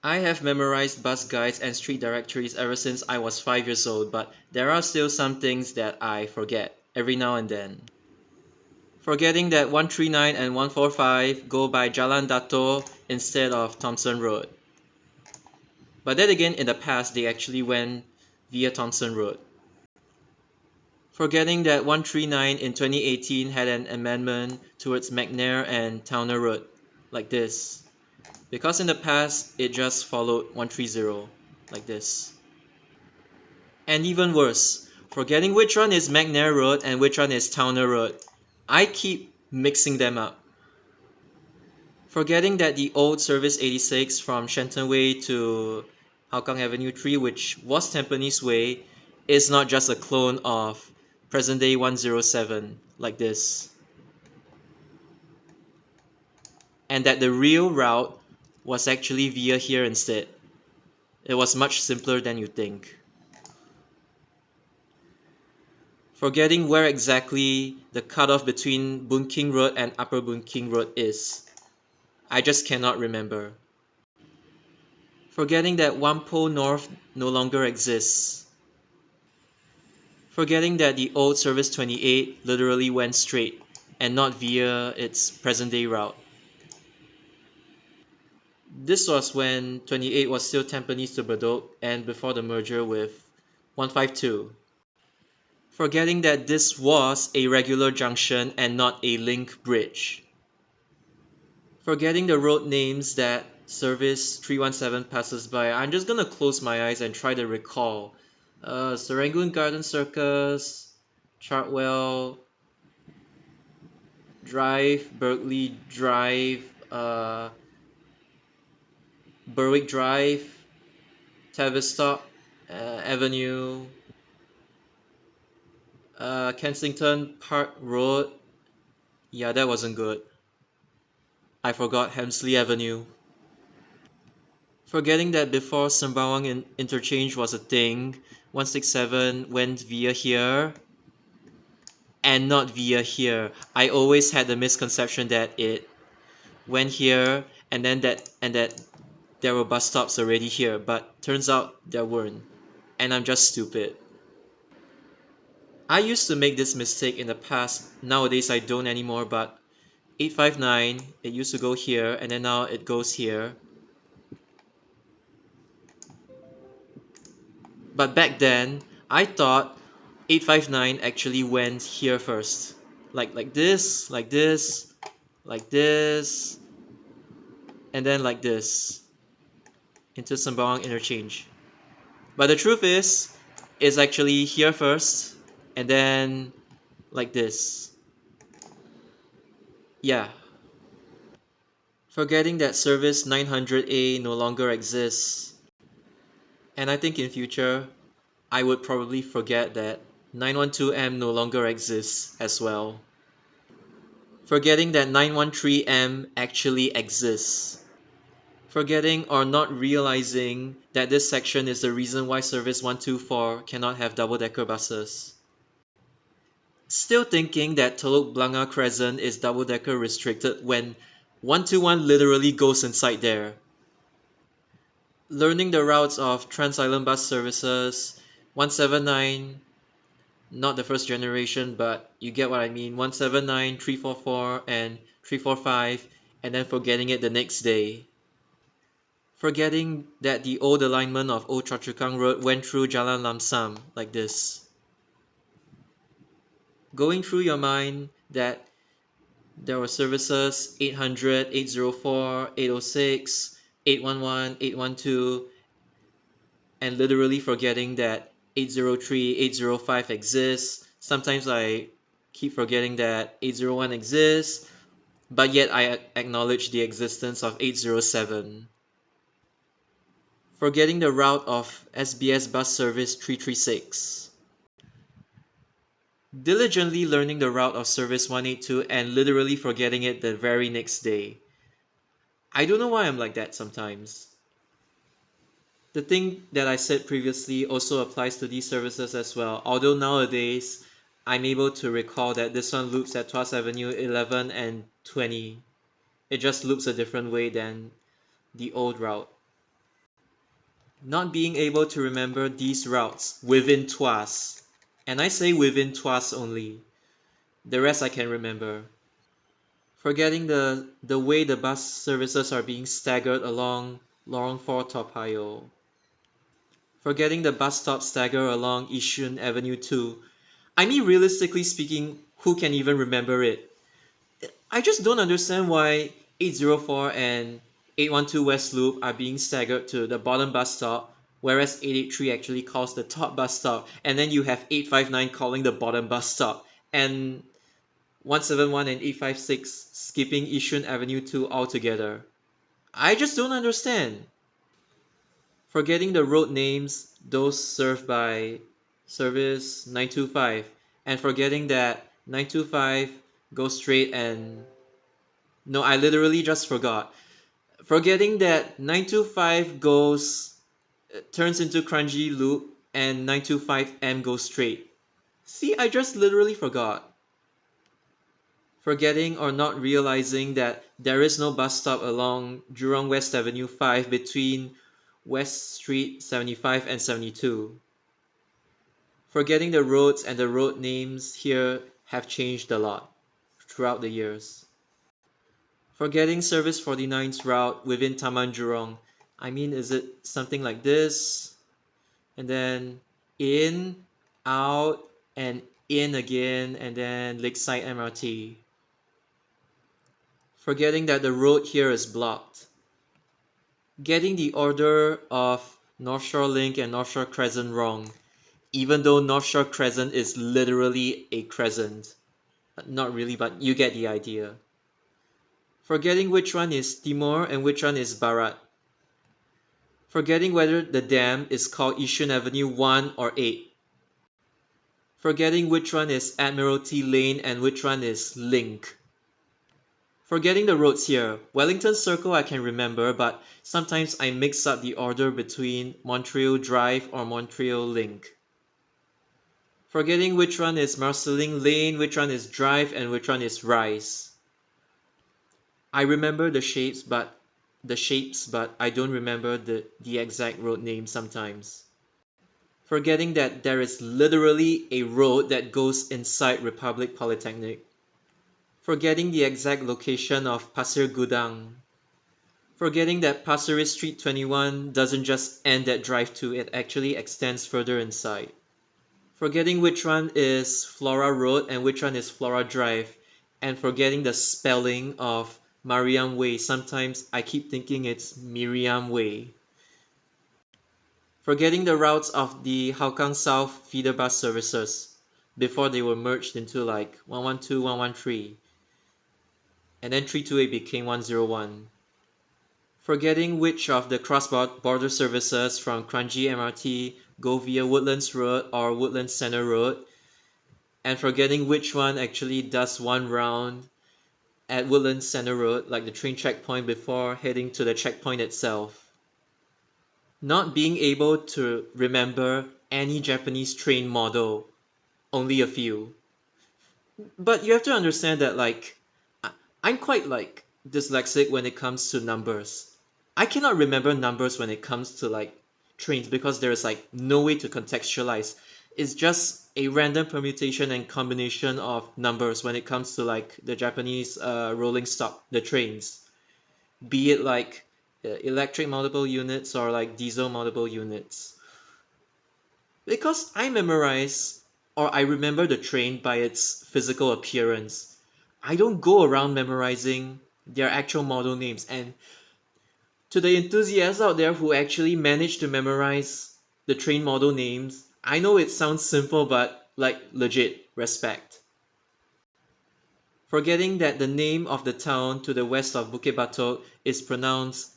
I have memorized bus guides and street directories ever since I was 5 years old, but there are still some things that I forget every now and then. Forgetting that 139 and 145 go by Jalan Dato instead of Thompson Road. But then again, in the past, they actually went via Thompson Road. Forgetting that 139 in 2018 had an amendment towards McNair and Towner Road, like this. Because in the past, it just followed 130, like this. And even worse, forgetting which one is McNair Road and which one is Towner Road. I keep mixing them up. Forgetting that the old Service 86 from Shenton Way to Hougang Avenue 3, which was Tampines Way, is not just a clone of present day 107, like this. And that the real route was actually via here instead. It was much simpler than you think. Forgetting where exactly the cutoff between Boon King Road and Upper Boon King Road is. I just cannot remember. Forgetting that Whampoa North no longer exists. Forgetting that the old Service 28 literally went straight and not via its present day route. This was when 28 was still Tampines to Bedok and before the merger with 152. Forgetting that this was a regular junction and not a link bridge. Forgetting the road names that Service 317 passes by. I'm just gonna close my eyes and try to recall. Serangoon Garden Circus, Chartwell Drive, Berkeley Drive, Berwick Drive, Tavistock Avenue, Kensington Park Road. Yeah, that wasn't good. I forgot Hemsley Avenue. Forgetting that before Sembawang interchange was a thing, 167 went via here and not via here. I always had the misconception that it went here and then that there were bus stops already here, but turns out there weren't. And I'm just stupid. I used to make this mistake in the past. Nowadays I don't anymore, but 859, it used to go here and then now it goes here. But back then, I thought 859 actually went here first. Like this, like this, like this, and then like this into Sembawang interchange. But the truth is, it's actually here first and then like this. Yeah. Forgetting that service 900A no longer exists. And I think in future, I would probably forget that 912M no longer exists as well. Forgetting that 913M actually exists. Forgetting or not realizing that this section is the reason why Service 124 cannot have double-decker buses. Still thinking that Teluk Blangah Crescent is double-decker restricted when 121 literally goes inside there. Learning the routes of Trans-Island bus services, 179, not the first generation, but you get what I mean, 179, 344, and 345, and then forgetting it the next day. Forgetting that the old alignment of Old Choa Chu Kang Road went through Jalan Lam Sam, like this. Going through your mind that there were services 800, 804, 806, 811, 812, and literally forgetting that 803, 805 exists. Sometimes I keep forgetting that 801 exists, but yet I acknowledge the existence of 807. Forgetting the route of SBS bus service 336. Diligently learning the route of service 182 and literally forgetting it the very next day. I don't know why I'm like that sometimes. The thing that I said previously also applies to these services as well, although nowadays I'm able to recall that this one loops at Tuas Avenue 11 and 20. It just loops a different way than the old route. Not being able to remember these routes within Tuas. And I say within Tuas only. The rest I can remember. Forgetting the way the bus services are being staggered along Lorong 4 Toa Payoh. Forgetting the bus stop stagger along Yishun Avenue 2. I mean, realistically speaking, who can even remember it? I just don't understand why 804 and 812 West Loop are being staggered to the bottom bus stop, whereas 883 actually calls the top bus stop, and then you have 859 calling the bottom bus stop, and 171 and 856 skipping Yishun Avenue 2 altogether. I just don't understand. Forgetting the road names, those served by service 925, and forgetting that 925 goes straight and no, I literally just forgot. Forgetting that 925 goes turns into Kranji Loop and 925M goes straight. See, I just literally forgot. Forgetting or not realizing that there is no bus stop along Jurong West Avenue 5 between West Street 75 and 72. Forgetting the roads and the road names here have changed a lot throughout the years. Forgetting Service 49's route within Taman Jurong. I mean, is it something like this? And then in, out, and in again, and then Lakeside MRT. Forgetting that the road here is blocked. Getting the order of North Shore Link and North Shore Crescent wrong, even though North Shore Crescent is literally a crescent. Not really, but you get the idea. Forgetting which one is Timor and which one is Barat. Forgetting whether the dam is called Yishun Avenue 1 or 8. Forgetting which one is Admiralty Lane and which one is Link. Forgetting the roads here. Wellington Circle I can remember, but sometimes I mix up the order between Montreal Drive or Montreal Link. Forgetting which one is Marceline Lane, which one is Drive, and which one is Rise. I remember the shapes, but I don't remember the exact road name sometimes. Forgetting that there is literally a road that goes inside Republic Polytechnic. Forgetting the exact location of Pasir Gudang. Forgetting that Pasir Ris Street 21 doesn't just end at Drive 2, it actually extends further inside. Forgetting which one is Flora Road and which one is Flora Drive, and forgetting the spelling of Mariam Way. Sometimes I keep thinking it's Miriam Way. Forgetting the routes of the Hougang South feeder bus services before they were merged into like 112, 113, and then 328 became 101. Forgetting which of the cross-border services from Kranji MRT go via Woodlands Road or Woodlands Center Road, and forgetting which one actually does one round at Woodlands Center Road, like the train checkpoint before heading to the checkpoint itself. Not being able to remember any Japanese train model, only a few. But you have to understand that like I'm quite like dyslexic when it comes to numbers. I cannot remember numbers when it comes to like trains because there is like no way to contextualize. It's just a random permutation and combination of numbers when it comes to like the Japanese rolling stock, the trains. Be it like electric multiple units or like diesel multiple units. Because I memorize or I remember the train by its physical appearance. I don't go around memorizing their actual model names. And to the enthusiasts out there who actually manage to memorize the train model names, I know it sounds simple, but like legit respect. Forgetting that the name of the town to the west of Bukit Batok is pronounced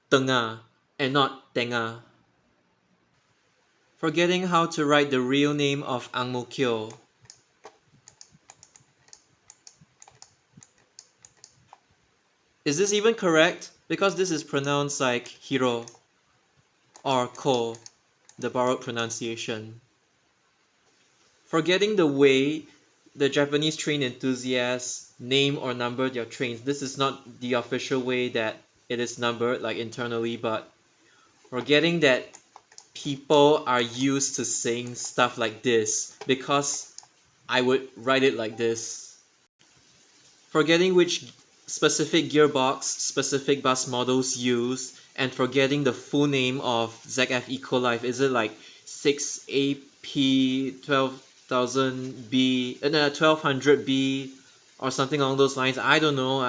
Tengah and not Tengah. Forgetting how to write the real name of Ang Mo Kio. Is this even correct? Because this is pronounced like Hiro or Ko, the borrowed pronunciation. Forgetting the way the Japanese train enthusiasts name or number their trains. This is not the official way that it is numbered like internally, but forgetting that people are used to saying stuff like this because I would write it like this. Forgetting which specific gearbox specific bus models use, and forgetting the full name of ZF Ecolife. Is it like 6AP 12,000B, 1200B or something along those lines? I don't know.